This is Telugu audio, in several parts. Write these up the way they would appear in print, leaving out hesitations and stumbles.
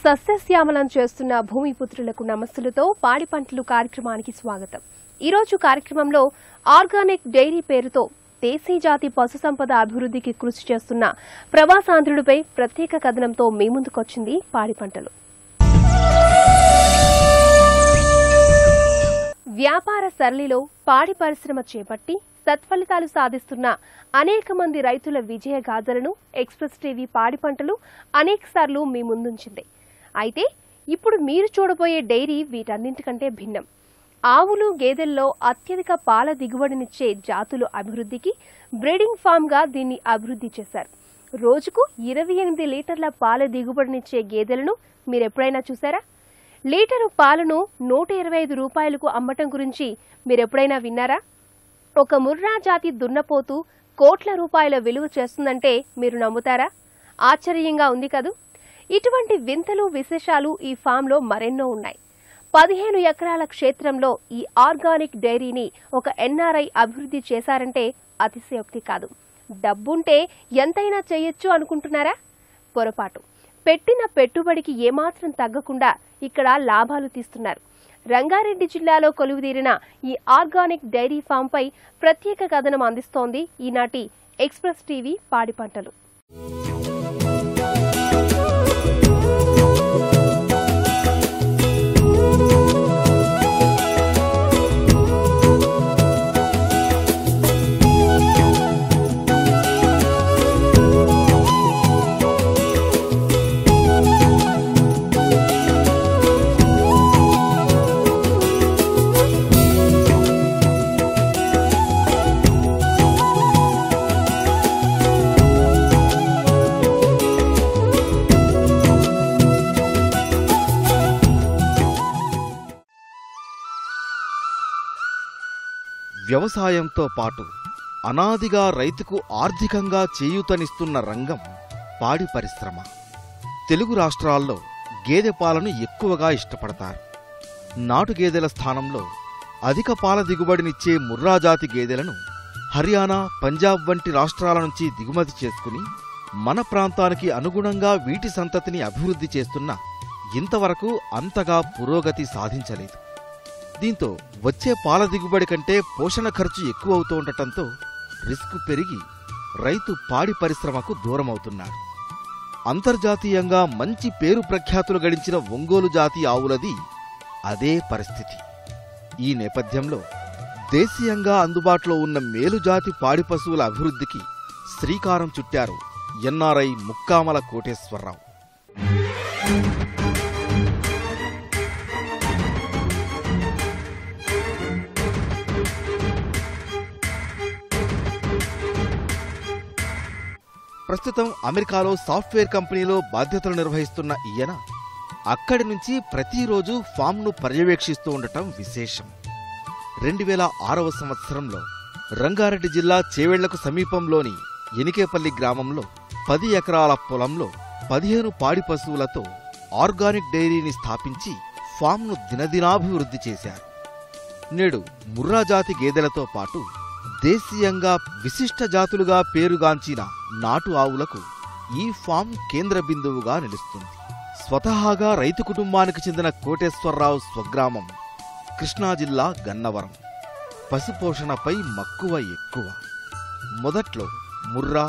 సస్యశ్యామలం చేస్తున్న భూమిపుత్రులకు నమస్సులతో పాడి పంటలు కార్యక్రమానికి స్వాగతం. ఈ రోజు కార్యక్రమంలో ఆర్గానిక్ డైరీ పేరుతో దేశీ జాతి పశు సంపద అభివృద్ధికి కృషి చేస్తున్న ప్రవాసాంధ్రుడిపై ప్రత్యేక కథనంతో మీ ముందుకొచ్చింది పాడి పంటలు. వ్యాపార సరళిలో పాడి పరిశ్రమ చేపట్టి సత్ఫలితాలు సాధిస్తున్న అనేక మంది రైతుల విజయ గాథలను ఎక్స్‌ప్రెస్ టీవీ పాడి పంటలు అనేకసార్లు మీ ముందుంచింది. అయితే ఇప్పుడు మీరు చూడబోయే డైరీ వీటన్నింటికంటే భిన్నం. ఆవులు గేదెల్లో అత్యధిక పాల దిగుబడినిచ్చే జాతులు అభివృద్ధికి బ్రీడింగ్ ఫామ్గా దీన్ని అభివృద్ధి చేశారు. రోజుకు 28 లీటర్ల పాల దిగుబడినిచ్చే గేదెలను మీరెప్పుడైనా చూసారా? లీటరు పాలను 125 రూపాయలకు అమ్మటం గురించి మీరెప్పుడైనా విన్నారా? ఒక ముర్రా జాతి దున్నపోతు కోట్ల రూపాయల విలువ చేస్తుందంటే మీరు నమ్ముతారా? ఆశ్చర్యంగా ఉంది కదూ. ఇటువంటి వింతలు విశేషాలు ఈ ఫామ్లో మరెన్నో ఉన్నాయి. 15 ఎకరాల క్షేత్రంలో ఈ ఆర్గానిక్ డైరీని ఒక ఎన్ఆర్ఐ అభివృద్ధి చేశారంటే అతిశయోక్తి కాదు. డబ్బుంటే ఎంతైనా చేయొచ్చు అనుకుంటున్నారా? పొరపాటు. పెట్టిన పెట్టుబడికి ఏమాత్రం తగ్గకుండా ఇక్కడ లాభాలు తీస్తున్నారు. రంగారెడ్డి జిల్లాలో కొలువుదీరిన ఈ ఆర్గానిక్ డైరీ ఫామ్పై ప్రత్యేక కథనం అందిస్తోంది ఈనాటి ఎక్స్‌ప్రెస్ టీవీ పాడి పంటలు. వ్యవసాయంతో పాటు అనాదిగా రైతుకు ఆర్థికంగా చేయూతనిస్తున్న రంగం పాడి పరిశ్రమ. తెలుగు రాష్ట్రాల్లో గేదె పాలను ఎక్కువగా ఇష్టపడతారు. నాటు గేదెల స్థానంలో అధిక పాల దిగుబడినిచ్చే ముర్రా జాతి గేదెలను హర్యానా, పంజాబ్ వంటి రాష్ట్రాల నుంచి దిగుమతి చేసుకుని మన ప్రాంతానికి అనుగుణంగా వీటి సంతతిని అభివృద్ధి చేస్తున్నా ఇంతవరకు అంతగా పురోగతి సాధించలేదు. దీంతో వచ్చే పాల దిగుబడి కంటే పోషణ ఖర్చు ఎక్కువ అవుతూ ఉండటంతో రిస్క్ పెరిగి రైతు పాడి పరిశ్రమకు దూరమవుతున్నాడు. అంతర్జాతీయంగా మంచి పేరు ప్రఖ్యాతులు గడించిన ఒంగోలు జాతి ఆవులది అదే పరిస్థితి. ఈ నేపథ్యంలో దేశీయంగా అందుబాటులో ఉన్న మేలుజాతి పాడి పశువుల అభివృద్ధికి శ్రీకారం చుట్టారు ఎన్ఆర్ఐ ముక్కామల కోటేశ్వరరావు. ప్రస్తుతం అమెరికాలో సాఫ్ట్వేర్ కంపెనీలో బాధ్యతలు నిర్వహిస్తున్న ఈయన అక్కడి నుంచి ప్రతిరోజు ఫామ్ను పర్యవేక్షిస్తూ ఉండటం విశేషం. 2006వ సంవత్సరంలో రంగారెడ్డి జిల్లా చేవెళ్లకు సమీపంలోని ఎనికేపల్లి గ్రామంలో 10 ఎకరాల పొలంలో 15 పాడి పశువులతో ఆర్గానిక్ డైరీని స్థాపించి ఫామ్ను దినదినాభివృద్ధి చేశారు. నేడు ముర్రా జాతి గేదెలతో పాటు దేశీయంగా విశిష్ట జాతులుగా పేరుగాంచిన నాటు ఆవులకు ఈ ఫామ్ కేంద్ర బిందువుగా నిలుస్తుంది. స్వతహాగా రైతు కుటుంబానికి చెందిన కోటేశ్వరరావు స్వగ్రామం కృష్ణా జిల్లా గన్నవరం. పశుపోషణపై మక్కువ ఎక్కువ. మొదట్లో ముర్రా,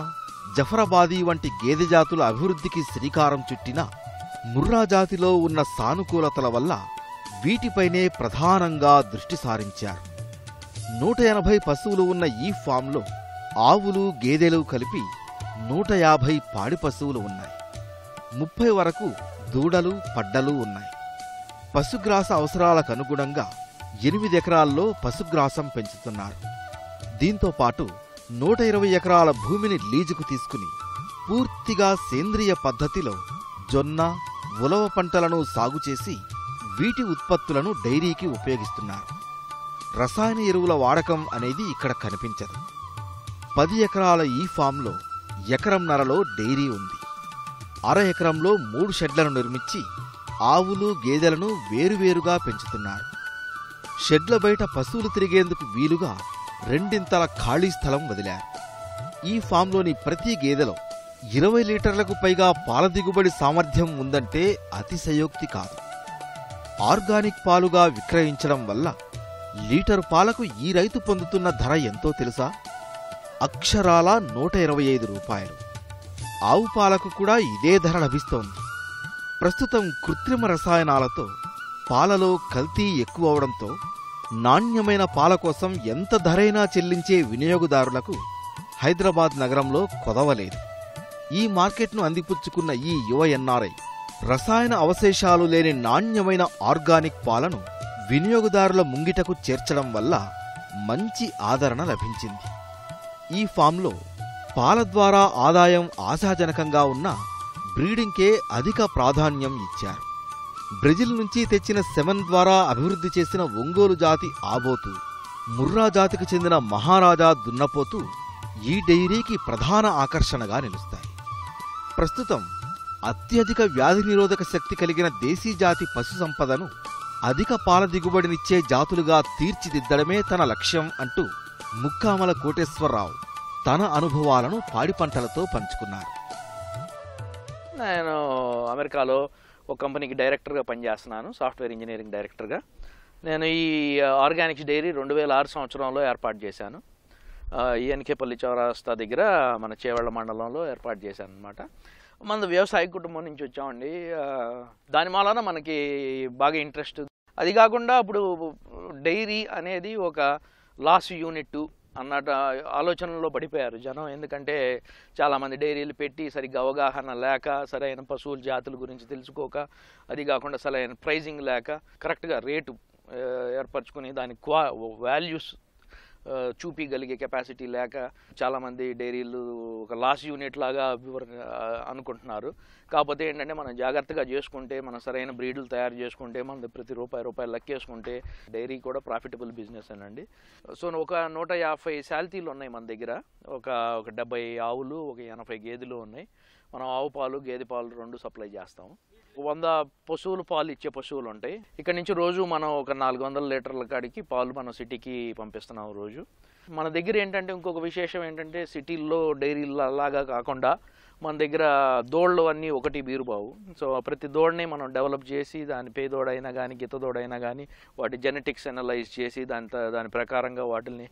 జఫరాబాదీ వంటి గేదె జాతుల అభివృద్ధికి శ్రీకారం చుట్టిన ముర్రా జాతిలో ఉన్న సానుకూలతల వల్ల వీటిపైనే ప్రధానంగా దృష్టి సారించారు. 180 పశువులు ఉన్న ఈ ఫామ్లో ఆవులు, గేదెలు కలిపి 150 పాడి పశువులు ఉన్నాయి. 30 వరకు దూడలు, పడ్డలు ఉన్నాయి. పశుగ్రాస అవసరాలకు అనుగుణంగా 8 ఎకరాల్లో పశుగ్రాసం పెంచుతున్నారు. దీంతో పాటు 120 ఎకరాల భూమిని లీజుకు తీసుకుని పూర్తిగా సేంద్రియ పద్ధతిలో జొన్న, ఉలవ పంటలను సాగు చేసి వీటి ఉత్పత్తులను డైరీకి ఉపయోగిస్తున్నారు. రసాయన ఎరువుల వాడకం అనేది ఇక్కడ కనిపించదు. 10 ఎకరాల ఈ ఫామ్లో ఎకరంన్నరలో డైరీ ఉంది. అర ఎకరంలో 3 షెడ్లను నిర్మించి ఆవులు, గేదెలను వేరువేరుగా పెంచుతున్నారు. షెడ్ల బయట పశువులు తిరిగేందుకు వీలుగా 2 ఖాళీ స్థలం వదిలారు. ఈ ఫామ్లోని ప్రతి గేదెలో 20 లీటర్లకు పైగా పాల దిగుబడి సామర్థ్యం ఉందంటే అతిశయోక్తి కాదు. ఆర్గానిక్ పాలుగా విక్రయించడం వల్ల లీటరు పాలకు ఈ రైతు పొందుతున్న ధర ఎంతో తెలుసా? అక్షరాల 125 రూపాయలు. ఆవు పాలకు కూడా ఇదే ధర లభిస్తోంది. ప్రస్తుతం కృత్రిమ రసాయనాలతో పాలలో కల్తీ ఎక్కువవడంతో నాణ్యమైన పాల కోసం ఎంత ధరైనా చెల్లించే వినియోగదారులకు హైదరాబాద్ నగరంలో కొదవలేదు. ఈ మార్కెట్ను అందిపుచ్చుకున్న ఈ యువ ఎన్ఆర్ఐ రసాయన అవశేషాలు లేని నాణ్యమైన ఆర్గానిక్ పాలను వినియోగదారుల ముంగిటకు చేర్చడం వల్ల మంచి ఆదరణ లభించింది. ఈ ఫామ్లో పాల ద్వారా ఆదాయం ఆశాజనకంగా ఉన్న బ్రీడింగ్కే అధిక ప్రాధాన్యం ఇచ్చారు. బ్రెజిల్ నుంచి తెచ్చిన సెమన్ ద్వారా అభివృద్ధి చేసిన ఒంగోలు జాతి ఆబోతు, ముర్రా జాతికి చెందిన మహారాజా దున్నపోతు ఈ డెయిరీకి ప్రధాన ఆకర్షణగా నిలుస్తాయి. ప్రస్తుతం అత్యధిక వ్యాధి నిరోధక శక్తి కలిగిన దేశీ జాతి పశు సంపదను అధిక పాల దిగుబడినిచ్చే జాతులుగా తీర్చిదిద్దడమే తన లక్ష్యం అంటూ ముక్కామల కోటేశ్వరరావు తన అనుభవాలను పాడి పంటలతో పంచుకున్నారు. నేను అమెరికాలో ఒక కంపెనీకి డైరెక్టర్గా పనిచేస్తున్నాను, సాఫ్ట్వేర్ ఇంజనీరింగ్ డైరెక్టర్గా. నేను ఈ ఆర్గానిక్స్ డైరీ 2006 సంవత్సరంలో ఏర్పాటు చేశాను. ఈఎన్కేపల్లి చౌరస్తా దగ్గర మన చేవళ్ళ మండలంలో ఏర్పాటు చేశాను అనమాట. మన వ్యవసాయ కుటుంబం నుంచి వచ్చామండి. దాని వలన మనకి బాగా ఇంట్రెస్ట్. అది కాకుండా ఇప్పుడు డైరీ అనేది ఒక లాస్ యూనిట్ అన్నట్టు ఆలోచనలో పడిపోయారు జనం. ఎందుకంటే చాలామంది డైరీలు పెట్టి సరిగ్గా అవగాహన లేక, సరైన పశువుల జాతుల గురించి తెలుసుకోక, అది కాకుండా సరైన ప్రైజింగ్ లేక, కరెక్ట్గా రేటు ఏర్పరచుకుని దాని వాల్యూస్ చూపించగలిగే కెపాసిటీ లేక చాలామంది డైరీలు ఒక లాస్ యూనిట్ లాగా అనుకుంటున్నారు. కాకపోతే ఏంటంటే మనం జాగ్రత్తగా చేసుకుంటే, మన సరైన బ్రీడులు తయారు చేసుకుంటే, మన ప్రతి రూపాయి లెక్కేసుకుంటే డైరీ కూడా ప్రాఫిటబుల్ బిజినెస్ అండి. సో ఒక 150 శాల్తీలు ఉన్నాయి మన దగ్గర. ఒక 70 ఆవులు, ఒక 80 గేదెలు ఉన్నాయి. మనం ఆవు పాలు, గేదె పాలు 2 సప్లై చేస్తాము. 100 పశువులు పాలు ఇచ్చే పశువులు ఉంటాయి. ఇక్కడ నుంచి రోజు మనం ఒక 400 లీటర్ల కాడికి పాలు మనం సిటీకి పంపిస్తున్నాం రోజు. మన దగ్గర ఏంటంటే ఇంకొక విశేషం ఏంటంటే, సిటీల్లో డైరీల లాగా కాకుండా మన దగ్గర దోళ్ళు అన్నీ ఒకటి బీరుబావు. సో ప్రతి దోడని మనం డెవలప్ చేసి, దాని పేదోడైనా కానీ గిత్తదోడైనా కానీ వాటి జెనెటిక్స్ అనలైజ్ చేసి దాని ప్రకారంగా వాటిని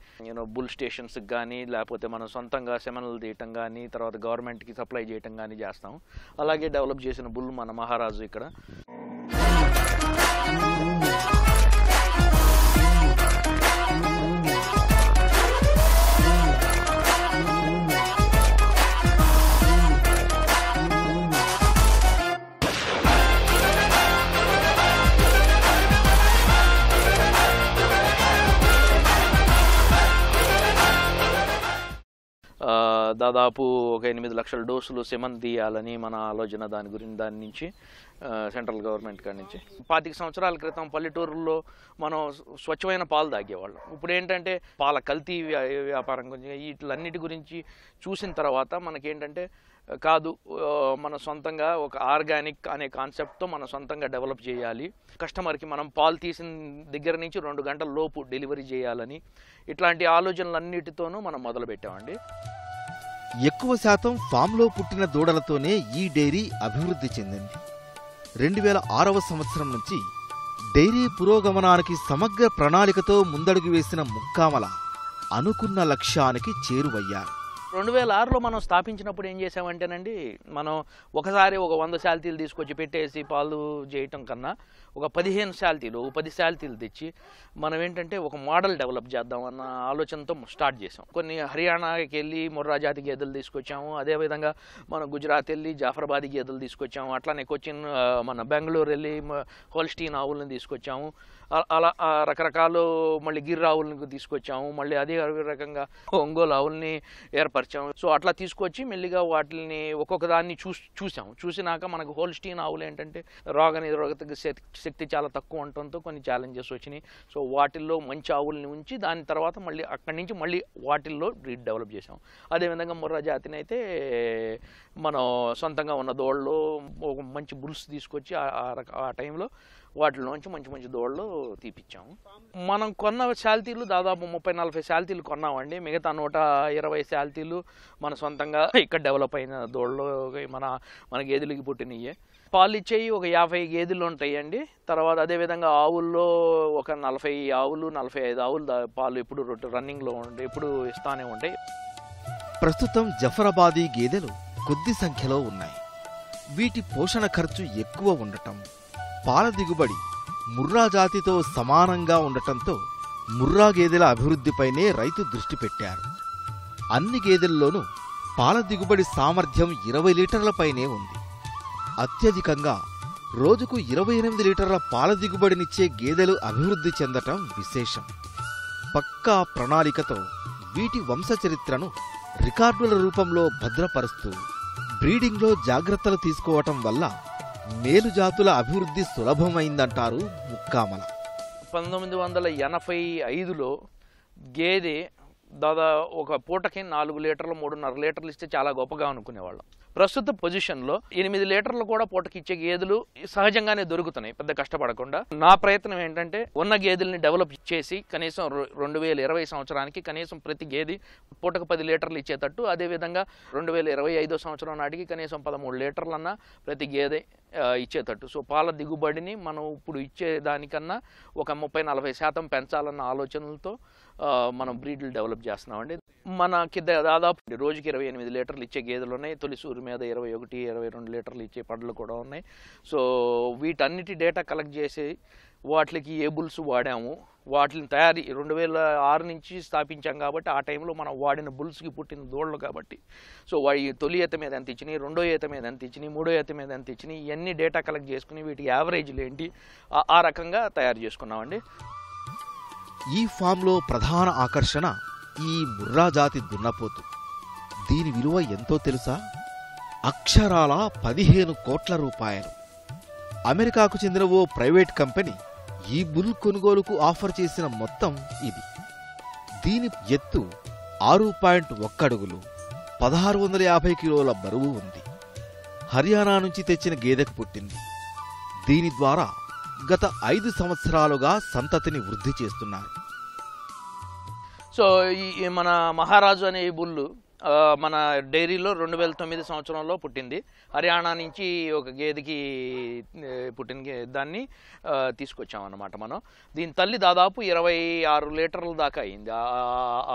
బుల్ స్టేషన్స్కి కానీ, లేకపోతే మనం సొంతంగా సెమనలు తీయటం కానీ, తర్వాత గవర్నమెంట్కి సప్లై చేయటం కానీ చేస్తాం. అలాగే డెవలప్ చేసిన బుల్ మన మహారాజు ఇక్కడ. దాదాపు ఒక 8 లక్షల డోసులు సెమన్ తీయాలని మన ఆలోచన. దాని నుంచి సెంట్రల్ గవర్నమెంట్ కాడి నుంచి 25 సంవత్సరాల క్రితం పల్లెటూరుల్లో మనం స్వచ్ఛమైన పాలు తాగేవాళ్ళం. ఇప్పుడు ఏంటంటే పాల కల్తీ వ్యాపారం గురించి, వీటిలన్నిటి గురించి చూసిన తర్వాత మనకేంటంటే కాదు, మన సొంతంగా ఒక ఆర్గానిక్ అనే కాన్సెప్ట్తో మనం సొంతంగా డెవలప్ చేయాలి. కస్టమర్కి మనం పాలు తీసిన దగ్గర నుంచి 2 గంటల లోపు డెలివరీ చేయాలని ఇట్లాంటి ఆలోచనలన్నిటితోనూ మనం మొదలుపెట్టామండి. ఎక్కువ శాతం ఫామ్లో పుట్టిన దూడలతోనే ఈ డైరీ అభివృద్ధి చెందింది. 2006వ సంవత్సరం నుంచి డైరీ పురోగమనానికి సమగ్ర ప్రణాళికతో ముందడుగు వేసిన ముక్కామల అనుకున్న లక్ష్యానికి చేరువయ్యారు. 2006లో మనం స్థాపించినప్పుడు ఏం చేసామంటేనండి, మనం ఒకసారి ఒక 100 శాల్తీలు తీసుకొచ్చి పెట్టేసి పాలు చేయటం కన్నా ఒక 15 శాల్తీలు, 10 శాల్తీలు తెచ్చి మనం ఏంటంటే ఒక మోడల్ డెవలప్ చేద్దాం అన్న ఆలోచనతో స్టార్ట్ చేసాం. కొన్ని హర్యానాకి వెళ్ళి ముర్రా జాతి గేదెలు తీసుకొచ్చాము. అదేవిధంగా మనం గుజరాత్ వెళ్ళి జాఫరాబాదీ గేదెలు తీసుకొచ్చాము. అట్లానే కొచ్చిన్ మన బెంగళూరు వెళ్ళి హోల్స్టీన్ ఆవులను తీసుకొచ్చాము. అలా రకరకాలు మళ్ళీ గిర్ ఆవులను తీసుకొచ్చాము. మళ్ళీ అదే రకంగా ఒంగోలు ఆవుల్ని ఏర్పరిచాము. సో అట్లా తీసుకొచ్చి మెల్లిగా వాటిని ఒక్కొక్క దాన్ని చూసాము. చూసినాక మనకు హోల్స్టీన్ ఆవులు ఏంటంటే రోగ నిరోధక శక్తి చాలా తక్కువ ఉండటంతో కొన్ని ఛాలెంజెస్ వచ్చినాయి. సో వాటిల్లో మంచి ఆవుల్ని ఉంచి దాని తర్వాత మళ్ళీ అక్కడి నుంచి మళ్ళీ వాటిల్లో బ్రీడ్ డెవలప్ చేసాం. అదేవిధంగా ముర్రా జాతిని అయితే మనం సొంతంగా ఉన్న దోళ్ళలో ఒక మంచి బుల్స్ తీసుకొచ్చి ఆ టైంలో వాటిలోంచి మంచి మంచి దూడలు తీపిచ్చాము. మనం కొన్న శాల్తీలు దాదాపు 30-40 శాల్తీలు కొన్నామండి. మిగతా 120 శాల్తీలు మన సొంతంగా ఇక్కడ డెవలప్ అయిన దూడలు, మన గేదెలకి పుట్టినయ్యే. పాలు ఇచ్చేవి ఒక 50 గేదెలు ఉంటాయండి. తర్వాత అదేవిధంగా ఆవుల్లో ఒక 40 ఆవులు 45 ఆవులు పాలు ఎప్పుడు రన్నింగ్లో ఉండే ఎప్పుడు ఇస్తానే ఉంటాయి. ప్రస్తుతం జఫరాబాదీ గేదెలు కొద్ది సంఖ్యలో ఉన్నాయి. వీటి పోషణ ఖర్చు ఎక్కువ ఉండటం, పాల దిగుబడి ముర్రా జాతితో సమానంగా ఉండటంతో ముర్రా గేదెల అభివృద్ధిపైనే రైతు దృష్టి పెట్టారు. అన్ని గేదెల్లోనూ పాల దిగుబడి సామర్థ్యం 20 లీటర్లపైనే ఉంది. అత్యధికంగా రోజుకు 28 లీటర్ల పాల దిగుబడినిచ్చే గేదెలు అభివృద్ధి చెందటం విశేషం. పక్కా ప్రణాళికతో వీటి వంశచరిత్రను రికార్డుల రూపంలో భద్రపరుస్తూ బ్రీడింగ్లో జాగ్రత్తలు తీసుకోవటం వల్ల మేలుజాతుల అభివృద్ధి సులభమైందంటారు ముక్కామల. 1985లో గేదె ఒక పూటకి 4 లీటర్లు 3.5 లీటర్లు ఇస్తే చాలా గొప్పగా అనుకునేవాళ్ళం. ప్రస్తుత పొజిషన్లో 8 లీటర్లు కూడా పూటకి ఇచ్చే గేదెలు సహజంగానే దొరుకుతున్నాయి పెద్ద కష్టపడకుండా. నా ప్రయత్నం ఏంటంటే ఉన్న గేదెల్ని డెవలప్ చేసి కనీసం 2020 సంవత్సరానికి కనీసం ప్రతి గేదె పూటకు 10 లీటర్లు ఇచ్చేటట్టు, అదేవిధంగా 2025 సంవత్సరం నాటికి కనీసం 13 లీటర్లన్నా ప్రతి గేదె ఇచ్చేటట్టు. సో పాల దిగుబడిని మనం ఇప్పుడు ఇచ్చేదానికన్నా ఒక 30-40% పెంచాలన్న ఆలోచనలతో మనం బ్రీడ్లు డెవలప్ చేస్తున్నామండి. మనకి దాదాపు రోజుకి 28 లీటర్లు ఇచ్చే గేదెలు ఉన్నాయి. తొలిసూరు మీద 21-22 లీటర్లు ఇచ్చే పడ్లు కూడా ఉన్నాయి. సో వీటన్నిటి డేటా కలెక్ట్ చేసి వాటికి ఏ బుల్స్ వాడాము, వాటిని 2006 నుంచి స్థాపించాం కాబట్టి ఆ టైంలో మనం వాడిన బుల్స్కి పుట్టిన దూడలు కాబట్టి సో వాడి తొలి ఈత మీద ఎంత ఇచ్చినాయి, రెండో ఈత మీద ఎంత ఇచ్చినాయి, మూడో ఈత మీద ఎంత ఇచ్చినాయి, ఇవన్నీ డేటా కలెక్ట్ చేసుకుని వీటి యావరేజ్లు ఏంటి ఆ రకంగా తయారు చేసుకున్నామండి. ఈ ఫామ్లో ప్రధాన ఆకర్షణ ఈ ముర్రా జాతి దున్నపోతు. దీని విలువ ఎంతో తెలుసా? అక్షరాల 15 కోట్ల రూపాయలు. అమెరికాకు చెందిన ఓ ప్రైవేట్ కంపెనీ ఈ బుల్ కొనుగోలుకు ఆఫర్ చేసిన మొత్తం ఇది. దీని ఎత్తు 6.1 అడుగులు, 1650 కిలోల బరువు ఉంది. హర్యానా నుంచి తెచ్చిన గేదెకు పుట్టింది. దీని ద్వారా గత 5 సంవత్సరాలుగా సంతతిని వృద్ధి చేస్తున్నారు. సో ఈ మన మహారాజు అనే బుల్లు మన డైరీలో 2009 సంవత్సరంలో పుట్టింది. హర్యానా నుంచి ఒక గేదెకి పుట్టిన దాన్ని తీసుకొచ్చామన్నమాట మనం. దీని తల్లి దాదాపు 26 లీటర్ల దాకా అయింది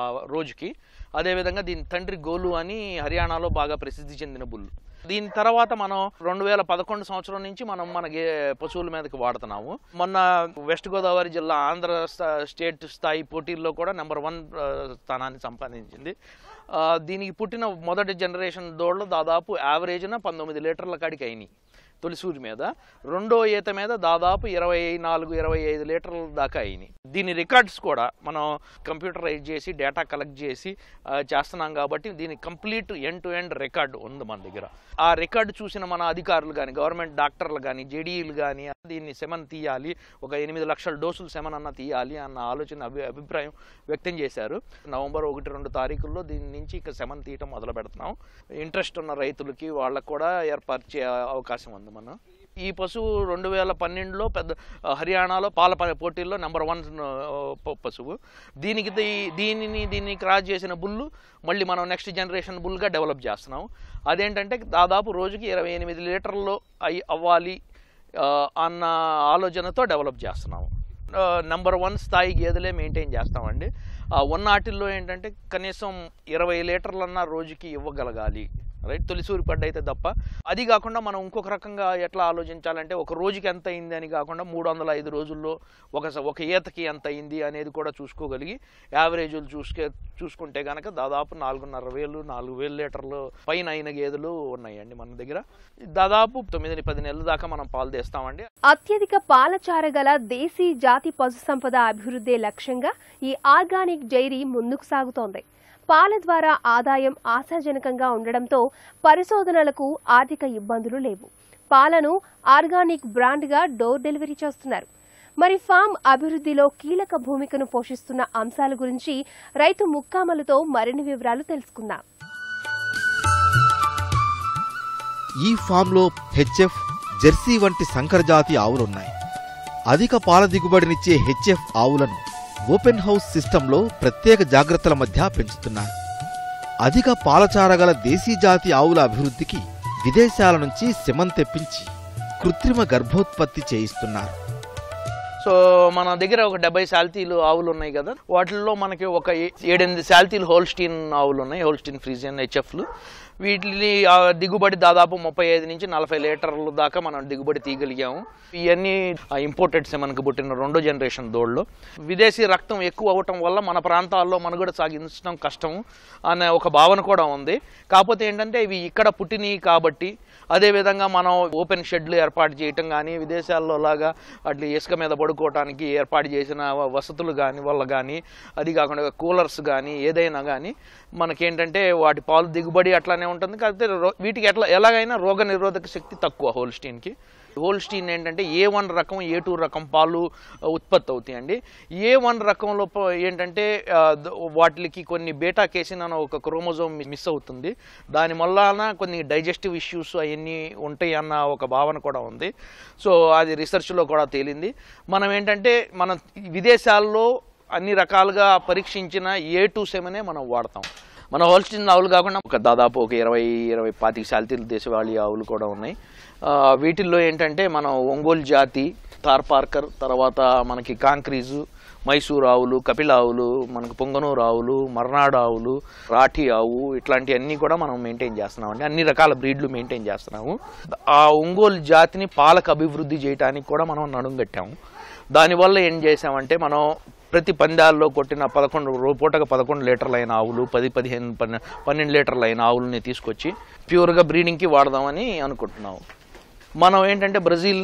ఆ రోజుకి. అదేవిధంగా దీని తండ్రి గోలు అని హర్యానాలో బాగా ప్రసిద్ధి చెందిన బుల్లు. దీని తర్వాత మనం 2011 సంవత్సరం నుంచి మనం మన పశువుల మీదకి వాడుతున్నాము. మొన్న వెస్ట్ గోదావరి జిల్లా ఆంధ్ర స్టేట్ స్థాయి పోటీల్లో కూడా నెంబర్ 1 స్థానాన్ని సంపాదించింది. దీనికి పుట్టిన మొదటి జనరేషన్ దూడలు దాదాపు యావరేజ్న 19 లీటర్ల కాడికి అయినాయి తొలిసూరి మీద. రెండో ఈత మీద దాదాపు 24-25 లీటర్ల దాకా అయినాయి. దీని రికార్డ్స్ కూడా మనం కంప్యూటరైజ్ చేసి డేటా కలెక్ట్ చేసి చేస్తున్నాం కాబట్టి దీని complete end to end record ఉంది మన దగ్గర. ఆ రికార్డు చూసిన మన అధికారులు కానీ, గవర్నమెంట్ డాక్టర్లు కానీ, జేడీఈలు కానీ దీన్ని సెమన్ తీయాలి, ఒక 8 లక్షల డోసులు సెమన్ అన్న తీయాలి అన్న ఆలోచన అభిప్రాయం వ్యక్తం చేశారు. నవంబర్ 1-2 తారీఖుల్లో దీని నుంచి ఇక సెమన్ తీయటం మొదలు పెడుతున్నాం. ఇంట్రెస్ట్ ఉన్న రైతులకి వాళ్ళకు కూడా ఏర్పరిచే అవకాశం ఉంది. మనం ఈ పశువు 2012లో పెద్ద హర్యానాలో పాల పోటీల్లో నెంబర్ 1 పశువు. దీన్ని క్రాస్ చేసిన బుల్లు మళ్ళీ మనం నెక్స్ట్ జనరేషన్ బుల్గా డెవలప్ చేస్తున్నాం. అదేంటంటే దాదాపు రోజుకి 28 లీటర్లు అవ్వాలి అన్న ఆలోచనతో డెవలప్ చేస్తున్నాము. నెంబర్ 1 స్థాయి గేదెలే మెయింటైన్ చేస్తామండి. ఉన్న వాటిల్లో ఏంటంటే కనీసం 20 లీటర్లన్నా రోజుకి ఇవ్వగలగాలి, రైట్, తొలిసూరి పడ్డ అయితే తప్ప. అది కాకుండా మనం ఇంకొక రకంగా ఎట్లా ఆలోచించాలంటే ఒక రోజుకి ఎంత అయింది అని కాకుండా 305 రోజుల్లో ఒక ఈతకి ఎంత అయింది అనేది కూడా చూసుకోగలిగి యావరేజ్లు చూసుకుంటే కనుక దాదాపు 4,500-4,000 లీటర్లు పైన అయిన గేదెలు ఉన్నాయండి మన దగ్గర. దాదాపు 9-10 నెలల దాకా మనం పాలు తీస్తామండి. అత్యధిక పాలచార గల దేశీ జాతి పశు సంపద అభివృద్ధి లక్ష్యంగా ఈ ఆర్గానిక్ డైరీ ముందుకు సాగుతోంది. పాల ద్వారా ఆదాయం ఆశాజనకంగా ఉండడంతో పరిశోధనలకు ఆర్థిక ఇబ్బందులు లేవు. పాలను ఆర్గానిక్ బ్రాండ్గా డోర్ డెలివరీ చేస్తున్నారు. మరి ఫామ్ అభివృద్ధిలో కీలక భూమికను పోషిస్తున్న అంశాల గురించి రైతు ముక్కామలతో మరిన్ని వివరాలు తెలుసుకుందాం. ఈ ఫామ్లో హెచ్ఎఫ్, జెర్సీ వంటి సంకరజాతి ఆవులున్నాయి. అధిక పాల దిగుబడినిచ్చే హెచ్ఎఫ్ ఆవులను ఓపెన్ హౌస్ సిస్టంలో ప్రత్యేక జాగ్రత్తల మధ్య పెంచుతున్నారు. అధిక పాలచారగల దేశీ జాతి ఆవుల అభివృద్ధికి విదేశాల నుంచి సెమన్ తెప్పించి కృత్రిమ గర్భోత్పత్తి చేయిస్తున్నారు. సో మన దగ్గర ఒక 70 శాల్తీలు ఆవులు ఉన్నాయి కదా, వాటిల్లో మనకి ఒక 7-8 శాల్తీలు హోల్స్టీన్ ఆవులు ఉన్నాయి, హోల్స్టీన్ ఫ్రీజియన్ హెచ్ఎఫ్లు. వీటిని దిగుబడి దాదాపు 35 నుంచి 40 లీటర్ల దాకా మనం దిగుబడి తీయగలిగాము. ఇవన్నీ ఇంపోర్టెడ్ సెమన్కి పుట్టిన 2వ జనరేషన్ దూడలు. విదేశీ రక్తం ఎక్కువ అవ్వటం వల్ల మన ప్రాంతాల్లో మనుగడ సాగించడం కష్టం అనే ఒక భావన కూడా ఉంది. కాకపోతే ఏంటంటే ఇవి ఇక్కడ పుట్టినవి కాబట్టి, అదేవిధంగా మనం ఓపెన్ షెడ్లు ఏర్పాటు చేయటం కానీ, విదేశాల్లో లాగా అట్లా ఇసుక మీద పడుకోవటానికి ఏర్పాటు చేసిన వసతులు కానీ వల్ల కానీ, అది కాకుండా కూలర్స్ కానీ ఏదైనా కానీ మనకేంటంటే వాటి పాలు దిగుబడి అట్లానే ఉంటుంది. కాకపోతే వీటికి ఎలాగైనా రోగ నిరోధక శక్తి తక్కువ హోల్స్టీన్కి. హోల్స్టీన్ ఏంటంటే A1 రకం A2 రకం పాలు ఉత్పత్తి అవుతాయండి. A1 రకంలో ఏంటంటే వాటికి కొన్ని బీటా కేసిన్ అనే ఒక క్రోమోజోమ్ మిస్ అవుతుంది. దానివల్ల కొన్ని డైజెస్టివ్ ఇష్యూస్ అవన్నీ ఉంటాయి అన్న ఒక భావన కూడా ఉంది. సో అది రీసెర్చ్లో కూడా తేలింది. మనం ఏంటంటే మన విదేశాల్లో అన్ని రకాలుగా పరీక్షించిన A2 సెమనే మనం వాడతాం. మన హోల్స్టీన్ ఆవులు కాకుండా దాదాపు ఒక 20-25 శాల్తీలు దేశవాళీ ఆవులు కూడా ఉన్నాయి. వీటిల్లో ఏంటంటే మనం ఒంగోలు జాతి, థార్పార్కర్, తర్వాత మనకి కాంక్రీజు, మైసూర్ ఆవులు, కపిల ఆవులు, మనకు పొంగనూరు ఆవులు, మర్నాడు ఆవులు, రాఠీ ఆవు, ఇట్లాంటివన్నీ కూడా మనం మెయింటైన్ చేస్తున్నామండి. అన్ని రకాల బ్రీడ్లు మెయింటైన్ చేస్తున్నాము. ఆ ఒంగోలు జాతిని పాలకు అభివృద్ధి చేయడానికి కూడా మనం నడుంగట్టాము. దానివల్ల ఏం చేసామంటే మనం ప్రతి పందాల్లో కొట్టిన 11 లీటర్లు అయిన ఆవులు, 12 లీటర్లు అయిన ఆవులని తీసుకొచ్చి ప్యూర్గా బ్రీడింగ్కి వాడదామని అనుకుంటున్నాము. మనం ఏంటంటే బ్రెజిల్,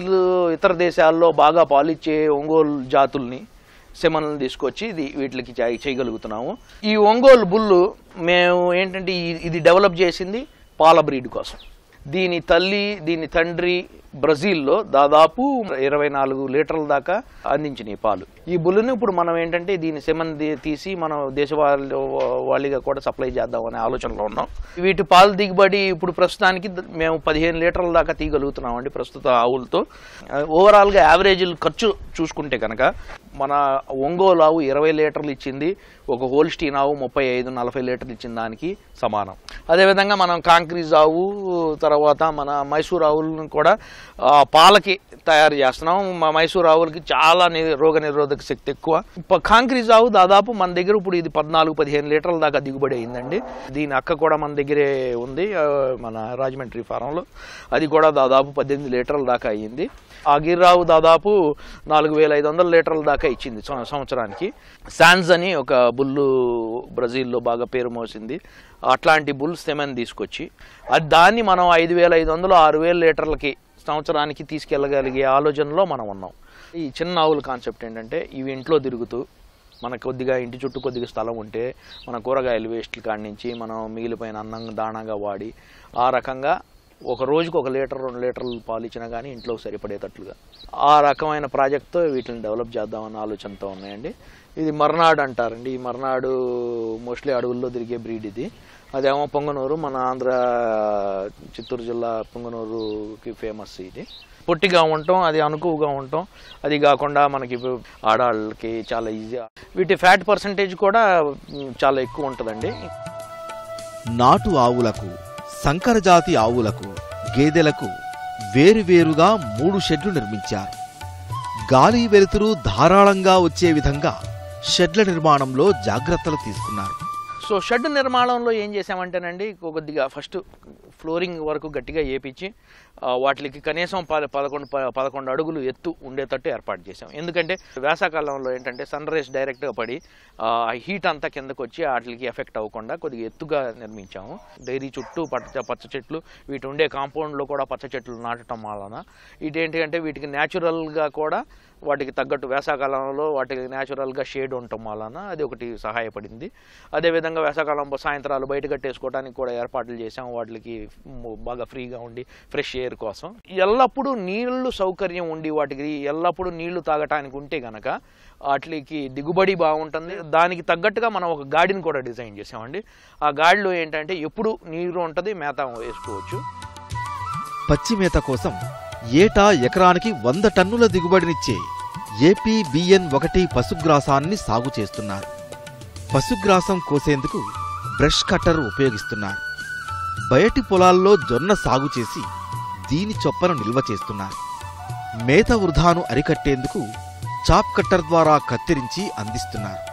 ఇతర దేశాల్లో బాగా పాలిచ్చే ఒంగోలు జాతుల్ని, సెమన్లను తీసుకొచ్చి వీటికి చేయగలుగుతున్నాము. ఈ ఒంగోలు బుల్లు మేము ఏంటంటే ఇది డెవలప్ చేసింది పాల బ్రీడ్ కోసం. దీని తల్లి, దీని తండ్రి బ్రెజిల్లో దాదాపు 24 లీటర్ల దాకా అందించినాయి పాలు. ఈ బుల్లుని ఇప్పుడు మనం ఏంటంటే దీని సెమన్ తీసి మనం దేశవాళీగా కూడా సప్లై చేద్దామనే ఆలోచనలో ఉన్నాం. వీటి పాలు దిగుబడి ఇప్పుడు ప్రస్తుతానికి మేము 15 లీటర్ల దాకా తీయగలుగుతున్నామండి ప్రస్తుత ఆవులతో. ఓవరాల్గా యావరేజ్ ఖర్చు చూసుకుంటే కనుక మన ఒంగోలు ఆవు 20 లీటర్లు ఇచ్చింది, ఒక హోల్స్టీన్ ఆవు 35-40 లీటర్లు ఇచ్చిన దానికి సమానం. అదేవిధంగా మనం కాంక్రీజ్ ఆవు, తర్వాత మన మైసూర్ ఆవులను కూడా పాలకి తయారు చేస్తున్నాం. మా మైసూర్ ఆవులకి చాలా రోగ నిరోధక శక్తి ఎక్కువ. కాంక్రీజ్ ఆవు దాదాపు మన దగ్గర ఇప్పుడు ఇది 14-15 లీటర్ల దాకా దిగుబడి అయిందండి. దీని అక్క కూడా మన దగ్గరే ఉంది, మన రాజమండ్రి ఫారంలో. అది కూడా దాదాపు 18 లీటర్ల దాకా అయ్యింది. ఆ గిర్రావు దాదాపు 4500 లీటర్ల దాకా ఇచ్చింది సంవత్సరానికి. శాన్స్ అని ఒక బుల్లు బ్రెజిల్లో బాగా పేరు మోసింది. అట్లాంటి బుల్ సెమెన్ తీసుకొచ్చి దాన్ని మనం 5500-6000 లీటర్లకి సంవత్సరానికి తీసుకెళ్ళగలిగే ఆలోచనలో మనం ఉన్నాం. ఈ చిన్న ఆవుల కాన్సెప్ట్ ఏంటంటే ఇవి ఇంట్లో తిరుగుతూ మనకు కొద్దిగా ఇంటి చుట్టూ కొద్దిగా స్థలం ఉంటే మన కూరగాయలు వేస్ట్లు కాడి నుంచి మనం మిగిలిపోయిన అన్నం దాణాగా వాడి ఆ రకంగా ఒక రోజుకు 1 లీటర్ 2 లీటర్లు పాలు ఇచ్చినా కానీ ఇంట్లోకి సరిపడేటట్లుగా ఆ రకమైన ప్రాజెక్ట్తో వీటిని డెవలప్ చేద్దామన్న ఆలోచనతో ఉన్నాయండి. ఇది మర్నాడు అంటారండి. ఈ మర్నాడు మోస్ట్లీ అడవుల్లో తిరిగే బ్రీడ్ ఇది. అదేమో పొంగనూరు, మన ఆంధ్ర చిత్తూరు జిల్లా పొంగనూరుకి ఫేమస్. ఇది పొట్టిగా ఉంటాం, అది అనుకువగా ఉంటాం. అది కాకుండా మనకి ఆడవాళ్ళకి చాలా ఈజీ. వీటి ఫ్యాట్ పర్సంటేజ్ కూడా చాలా ఎక్కువ ఉంటుందండి. నాటు ఆవులకు, సంకర జాతి ఆవులకు, గేదెలకు వేరువేరుగా 3 షెడ్లు నిర్మించారు. గాలి వెలుతురు ధారాళంగా వచ్చే విధంగా షెడ్ల నిర్మాణంలో జాగ్రత్తలు తీసుకున్నారు. సో షెడ్ నిర్మాణంలో ఏం చేసామంటేనండి, కొద్దిగా ఫస్ట్ ఫ్లోరింగ్ వరకు గట్టిగా వేపించి వాటికి కనీసం 11 అడుగులు ఎత్తు ఉండేటట్టు ఏర్పాటు చేసాం. ఎందుకంటే వేసవకాలంలో ఏంటంటే సన్ రైజ్ డైరెక్ట్గా పడి హీట్ అంతా కిందకు వచ్చి వాటికి ఎఫెక్ట్ అవ్వకుండా కొద్దిగా ఎత్తుగా నిర్మించాము. డైరీ చుట్టూ పచ్చ చెట్లు, వీటి ఉండే కాంపౌండ్లో కూడా పచ్చ చెట్లు నాటడం వలన ఇటేంటి అంటే వీటికి న్యాచురల్గా కూడా వాటికి తగ్గట్టు వేసవకాలంలో వాటికి న్యాచురల్గా షేడ్ ఉండటం వలన అది ఒకటి సహాయపడింది. అదేవిధంగా వేసవకాలం సాయంత్రాలు బయట కట్టేసుకోవడానికి కూడా ఏర్పాట్లు చేసాం, వాటికి బాగా ఫ్రీగా ఉండి ఫ్రెష్ ఎయిర్ కోసం. ఎల్లప్పుడూ నీళ్లు సౌకర్యం ఉండి వాటికి ఎల్లప్పుడూ నీళ్లు తాగటానికి ఉంటే గనక వాటికి దిగుబడి బాగుంటుంది. దానికి తగ్గట్టుగా మనం ఒక గాడిని కూడా డిజైన్ చేసామండి. ఆ గాడిలో ఏంటంటే ఎప్పుడు నీరు ఉంటుంది, మేత వేసుకోవచ్చు. పచ్చి మేత కోసం ఏటా ఎకరానికి 100 టన్నుల దిగుబడినిచ్చే ఏపీబిఎన్-1 పశుగ్రాసాన్ని సాగు చేస్తున్నారు. పశుగ్రాసం కోసేందుకు బ్రష్ కట్టర్ ఉపయోగిస్తున్నారు. బయటి పొలాల్లో జొన్న సాగు చేసి దీని చొప్పను నిల్వ చేస్తున్నారు. మేత వృధాను అరికట్టేందుకు చాప్ కట్టర్ ద్వారా కత్తిరించి అందిస్తున్నారు.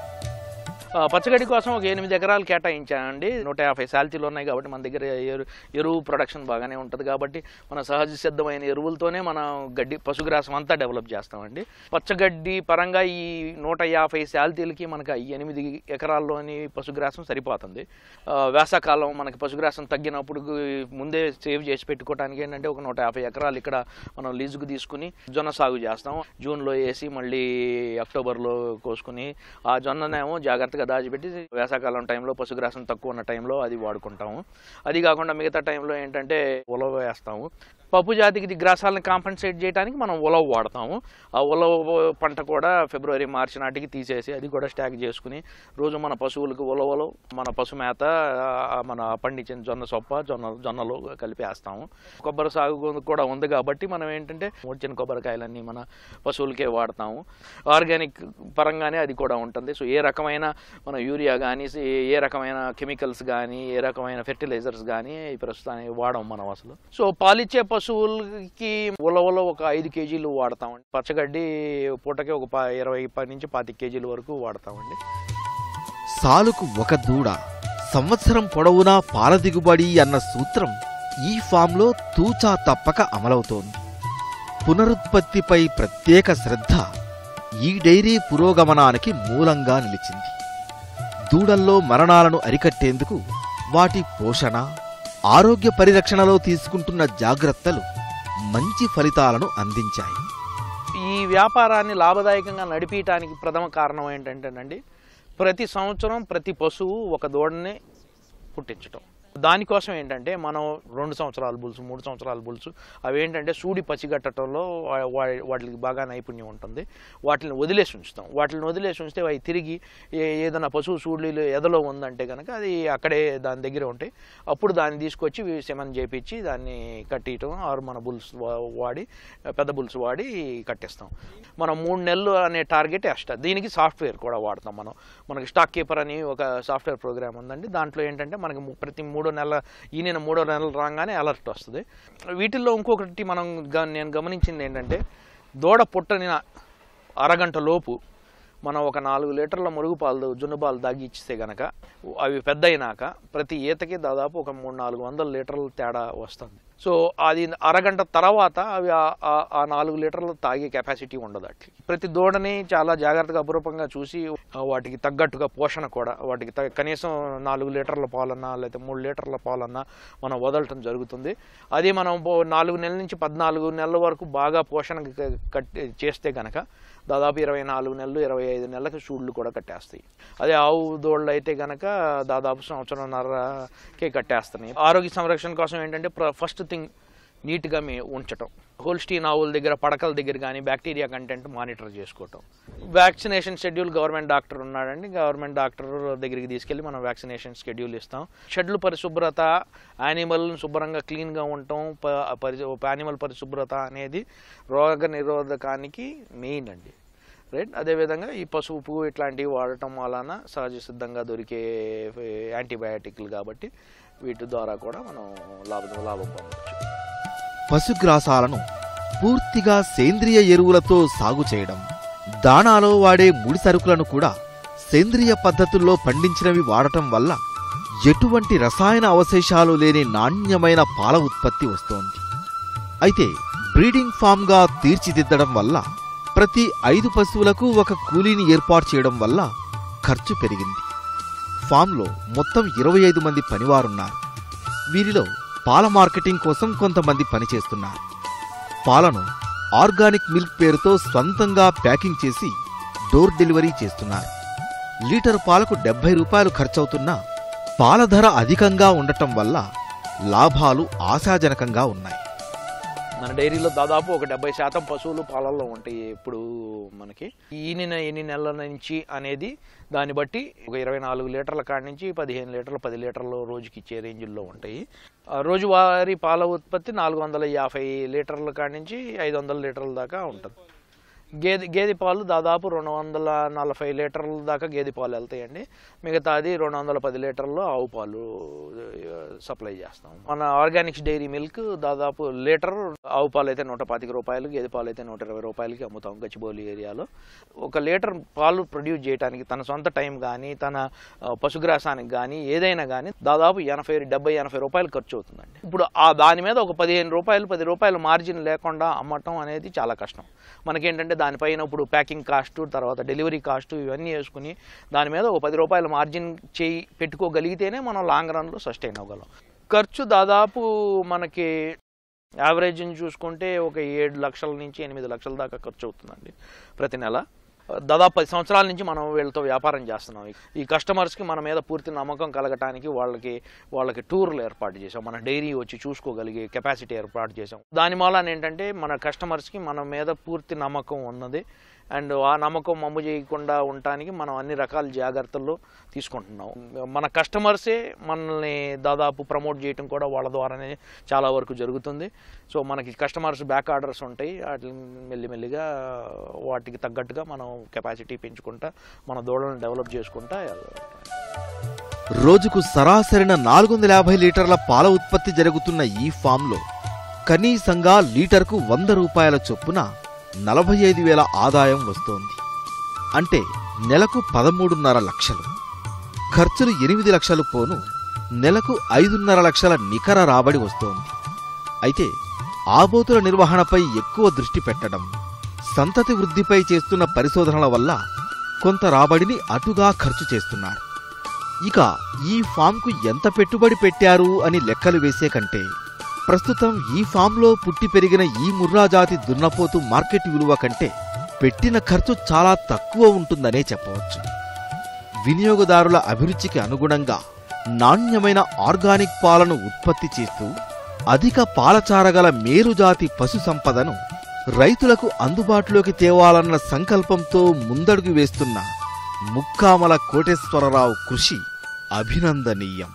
పచ్చగడ్డి కోసం ఒక 8 ఎకరాలు కేటాయించానండి. 150 శాల్తీలు ఉన్నాయి కాబట్టి మన దగ్గర ఎరువు ప్రొడక్షన్ బాగానే ఉంటుంది కాబట్టి మన సహజ సిద్ధమైన ఎరువులతోనే మనం పశుగ్రాసం అంతా డెవలప్ చేస్తామండి. పచ్చగడ్డి పరంగా ఈ 150 శాల్తీలకి మనకు 8 ఎకరాల్లోని పశుగ్రాసం సరిపోతుంది. వేసవకాలం మనకి పశుగ్రాసం తగ్గినప్పుడు ముందే సేవ్ చేసి పెట్టుకోవడానికి ఏంటంటే ఒక 150 ఎకరాలు ఇక్కడ మనం లీజుకు తీసుకుని జొన్న సాగు చేస్తాం. జూన్లో వేసి మళ్ళీ అక్టోబర్లో కోసుకుని ఆ జొన్ననేమో జాగ్రత్తగా దాచిపెట్టి వేసవకాలం టైంలో పశుగ్రాసం తక్కువ ఉన్న టైంలో అది వాడుకుంటాము. అది కాకుండా మిగతా టైంలో ఏంటంటే ఉలవ వేస్తాము. పప్పు జాతికి గ్రాసాలను కాంపెన్సేట్ చేయడానికి మనం ఉలవ వాడతాము. ఆ ఉలవ పంట కూడా ఫిబ్రవరి మార్చి నాటికి తీసేసి అది కూడా స్టాక్ చేసుకుని రోజు మన పశువులకు ఉలవలు మన పశు మేత మన పండించిన జొన్న సొప్ప జొన్నలు కలిపి వేస్తాము. కొబ్బరి సాగు కూడా ఉంది కాబట్టి మనం ఏంటంటే వచ్చిన కొబ్బరికాయలన్నీ మన పశువులకే వాడతాము. ఆర్గానిక్ పరంగానే అది కూడా ఉంటుంది. సో ఏ రకమైన మన యూరియా కానీ ఏ రకమైన కెమికల్స్ కానీ ఏ రకమైన ఫెర్టిలైజర్స్ కానీ ప్రస్తుతానికి వాడం మనం అసలు. సో పాలిచ్చే పశువులకి ఉలవలో ఒక 5 కేజీలు వాడతామండి. పచ్చగడ్డి పూటకి ఒక 20 నుంచి 25 కేజీల వరకు వాడతామండి. సాలుకు ఒక దూడ సంవత్సరం పొడవునా పాల దిగుబడి అన్న సూత్రం ఈ ఫామ్లో తూచా తప్పక అమలవుతోంది. పునరుత్పత్తిపై ప్రత్యేక శ్రద్ధ ఈ డైరీ పురోగమనానికి మూలంగా నిలిచింది. దూడల్లో మరణాలను అరికట్టేందుకు వాటి పోషణ, ఆరోగ్య పరిరక్షణలో తీసుకుంటున్న జాగ్రత్తలు మంచి ఫలితాలను అందించాయి. ఈ వ్యాపారాన్ని లాభదాయకంగా నడిపించడానికి ప్రథమ కారణం ఏంటంటేనండి, ప్రతి సంవత్సరం ప్రతి పశువు ఒక దూడని పుట్టించటం. దానికోసం ఏంటంటే మనం 2 సంవత్సరాల బుల్స్ 3 సంవత్సరాల బుల్స్ అవి ఏంటంటే సూడి పచ్చిగట్టడంలో వాటికి బాగా నైపుణ్యం ఉంటుంది. వాటిని వదిలేసి ఉంచుతాం. వాటిని వదిలేసి ఉంచితే అవి తిరిగి ఏదైనా పశువు సూడిలో ఎదలో ఉందంటే కనుక అది అక్కడే దాని దగ్గర ఉంటాయి. అప్పుడు దాన్ని తీసుకొచ్చి సెమన్ చేపించి దాన్ని కట్టియటం ఆరు మన బుల్స్ వాడి పెద్ద బుల్స్ వాడి కట్టిస్తాం. మనం 3 నెలలు అనే టార్గెట్ ఎక్స్ట్రా. దీనికి సాఫ్ట్వేర్ కూడా వాడతాం. మనకి స్టాక్ కీపర్ అని ఒక సాఫ్ట్వేర్ ప్రోగ్రామ్ ఉందండి. దాంట్లో ఏంటంటే మనకి ప్రతి 3 నెలల ఈయన 3వ నెలలు రాగానే అలర్ట్ వస్తుంది. వీటిల్లో ఇంకొకటి నేను గమనించింది ఏంటంటే దూడ పుట్టని అరగంట లోపు మనం ఒక 4 లీటర్ల మురుగు పాలు జున్ను పాలు దాగి ఇచ్చిస్తే గనక అవి పెద్ద అయినాక ప్రతి ఈతకి దాదాపు ఒక 300-400 లీటర్ల తేడా వస్తుంది. సో అది అరగంట తర్వాత అవి ఆ 4 లీటర్లు తాగే కెపాసిటీ ఉండదు. అట్లా ప్రతి దూడని చాలా జాగ్రత్తగా అపురూపంగా చూసి వాటికి తగ్గట్టుగా పోషణ కూడా వాటికి కనీసం 4 లీటర్ల పాలన్నా లేకపోతే 3 లీటర్ల పాలన్నా మనం వదలటం జరుగుతుంది. అది మనం 4 నెలల నుంచి 14 నెలల వరకు బాగా పోషణ చేస్తే కనుక దాదాపు 24 నెలలు 25 నెలలకు షూడ్లు కూడా కట్టేస్తాయి. అదే ఆవు దూడలు అయితే కనుక దాదాపు సంవత్సరంన్నరకే కట్టేస్తున్నాయి. ఆరోగ్య సంరక్షణ కోసం ఏంటంటే ఫస్ట్ థింగ్ నీట్గా ఉంచటం. హోల్స్టీన్ ఆవుల దగ్గర పడకల దగ్గర కానీ బ్యాక్టీరియా కంటెంట్ మానిటర్ చేసుకోవటం. వ్యాక్సినేషన్ షెడ్యూల్ గవర్నమెంట్ డాక్టర్ ఉన్నాడండి. గవర్నమెంట్ డాక్టర్ దగ్గరికి తీసుకెళ్ళి మనం వ్యాక్సినేషన్ షెడ్యూల్ ఇస్తాం. షెడ్లు పరిశుభ్రత, యానిమల్ని శుభ్రంగా క్లీన్గా ఉండటం, యానిమల్ పరిశుభ్రత అనేది రోగ నిరోధకానికి మెయిన్ అండి. రైట్. అదేవిధంగా ఈ పసుపు ఇట్లాంటివి వాడటం వలన సహజ సిద్ధంగా దొరికే యాంటీబయాటిక్లు కాబట్టి వీటి ద్వారా కూడా మనం లాభం పొందవచ్చు. పశుగ్రాసాలను పూర్తిగా సేంద్రియ ఎరువులతో సాగు చేయడం, దాణాలో వాడే ముడి సరుకులను కూడా సేంద్రియ పద్ధతుల్లో పండించినవి వాడటం వల్ల ఎటువంటి రసాయన అవశేషాలు లేని నాణ్యమైన పాల ఉత్పత్తి వస్తోంది. అయితే బ్రీడింగ్ ఫామ్గా తీర్చిదిద్దడం వల్ల ప్రతి 5 పశువులకు ఒక కూలీని ఏర్పాటు చేయడం వల్ల ఖర్చు పెరిగింది. ఫామ్లో మొత్తం 25 మంది పనివారున్నారు. వీరిలో పాల మార్కెటింగ్ కోసం కొంతమంది పనిచేస్తున్నారు. పాలను ఆర్గానిక్ మిల్క్ పేరుతో స్వంతంగా ప్యాకింగ్ చేసి డోర్ డెలివరీ చేస్తున్నారు. లీటర్ పాలకు 70 రూపాయలు ఖర్చవుతున్నా పాల ధర అధికంగా ఉండటం వల్ల లాభాలు ఆశాజనకంగా ఉన్నాయి. మన డైరీలో దాదాపు ఒక 70% పశువులు పాలల్లో ఉంటాయి. ఇప్పుడు మనకి ఈనిన ఎన్ని నెలల నుంచి అనేది దాన్ని బట్టి ఒక 24 లీటర్ల కాడి నుంచి 15 లీటర్లు 10 లీటర్లు రోజుకి ఇచ్చే రేంజ్లో ఉంటాయి. రోజువారీ పాల ఉత్పత్తి 450 లీటర్ల కాడి నుంచి 500 లీటర్ల దాకా ఉంటుంది. గేదె పాలు దాదాపు 240 లీటర్ల దాకా గేదె పాలు వెళ్తాయండి. మిగతాది 210 లీటర్లు ఆవు పాలు సప్లై చేస్తాం. మన ఆర్గానిక్స్ డైరీ మిల్క్ దాదాపు లీటర్ ఆవు పాలు అయితే 125 రూపాయలు, గేదె పాలు అయితే 120 రూపాయలకి అమ్ముతాం గచ్చిబౌలి ఏరియాలో. ఒక లీటర్ పాలు ప్రొడ్యూస్ చేయడానికి తన సొంత టైం కానీ తన పశుగ్రాసానికి కానీ ఏదైనా కానీ దాదాపు 80 రూపాయలు ఖర్చు అవుతుందండి. ఇప్పుడు దాని మీద ఒక 15 రూపాయలు 10 రూపాయలు మార్జిన్ లేకుండా అమ్మటం అనేది చాలా కష్టం. మనకేంటంటే దానిపైన ఇప్పుడు ప్యాకింగ్ కాస్ట్, తర్వాత డెలివరీ కాస్ట్ ఇవన్నీ వేసుకుని దాని మీద ఒక 10 రూపాయల మార్జిన్ పెట్టుకోగలిగితేనే మనం లాంగ్ రన్లో సస్టైన్ అవ్వగలం. ఖర్చు దాదాపు మనకి యావరేజ్ చూసుకుంటే ఒక 7 లక్షల నుంచి 8 లక్షల దాకా ఖర్చు అవుతుందండి ప్రతి నెల. దాదాపు 10 సంవత్సరాల నుంచి మనం వీళ్ళతో వ్యాపారం చేస్తున్నాం. ఈ కస్టమర్స్కి మన మీద పూర్తి నమ్మకం కలగటానికి వాళ్ళకి టూర్లు ఏర్పాటు చేసాం. మన డైరీ వచ్చి చూసుకోగలిగే కెపాసిటీ ఏర్పాటు చేసాం. దాని మూలాన ఏంటంటే మన కస్టమర్స్కి మన మీద పూర్తి నమ్మకం ఉన్నది. అండ్ ఆ నమ్మకం మమ్ము చేయకుండా ఉండటానికి మనం అన్ని రకాల జాగ్రత్తలు తీసుకుంటున్నాం. మన కస్టమర్సే మనల్ని దాదాపు ప్రమోట్ చేయడం కూడా వాళ్ళ ద్వారానే చాలా వరకు జరుగుతుంది. సో మనకి కస్టమర్స్ బ్యాక్ ఆర్డర్స్ ఉంటాయి. వాటిని మెల్లిమెల్లిగా వాటికి తగ్గట్టుగా మనం కెపాసిటీ పెంచుకుంటా మన దూడలను డెవలప్ చేసుకుంటా. రోజుకు సరాసరిన 450 లీటర్ల పాల ఉత్పత్తి జరుగుతున్న ఈ ఫామ్లో కనీసంగా లీటర్కు 100 రూపాయల చొప్పున 45,000 ఆదాయం వస్తోంది. అంటే నెలకు 13.5 లక్షలు. ఖర్చులు 8 లక్షలు పోను నెలకు 5.5 లక్షల నికర రాబడి వస్తోంది. అయితే ఆబోతుల నిర్వహణపై ఎక్కువ దృష్టి పెట్టడం, సంతతి వృద్ధిపై చేస్తున్న పరిశోధనల వల్ల కొంత రాబడిని అటుగా ఖర్చు చేస్తున్నారు. ఇక ఈ ఫామ్కు ఎంత పెట్టుబడి పెట్టారు అని లెక్కలు వేసే కంటే ప్రస్తుతం ఈ ఫామ్లో పుట్టి పెరిగిన ఈ ముర్రా జాతి దున్నపోతు మార్కెట్ విలువ కంటే పెట్టిన ఖర్చు చాలా తక్కువ ఉంటుందనే చెప్పవచ్చు. వినియోగదారుల అభిరుచికి అనుగుణంగా నాణ్యమైన ఆర్గానిక్ పాలను ఉత్పత్తి చేస్తూ అధిక పాలచారగల మేరుజాతి పశు సంపదను రైతులకు అందుబాటులోకి తేవాలన్న సంకల్పంతో ముందడుగు వేస్తున్న ముక్కామల కోటేశ్వరరావు కృషి అభినందనీయం.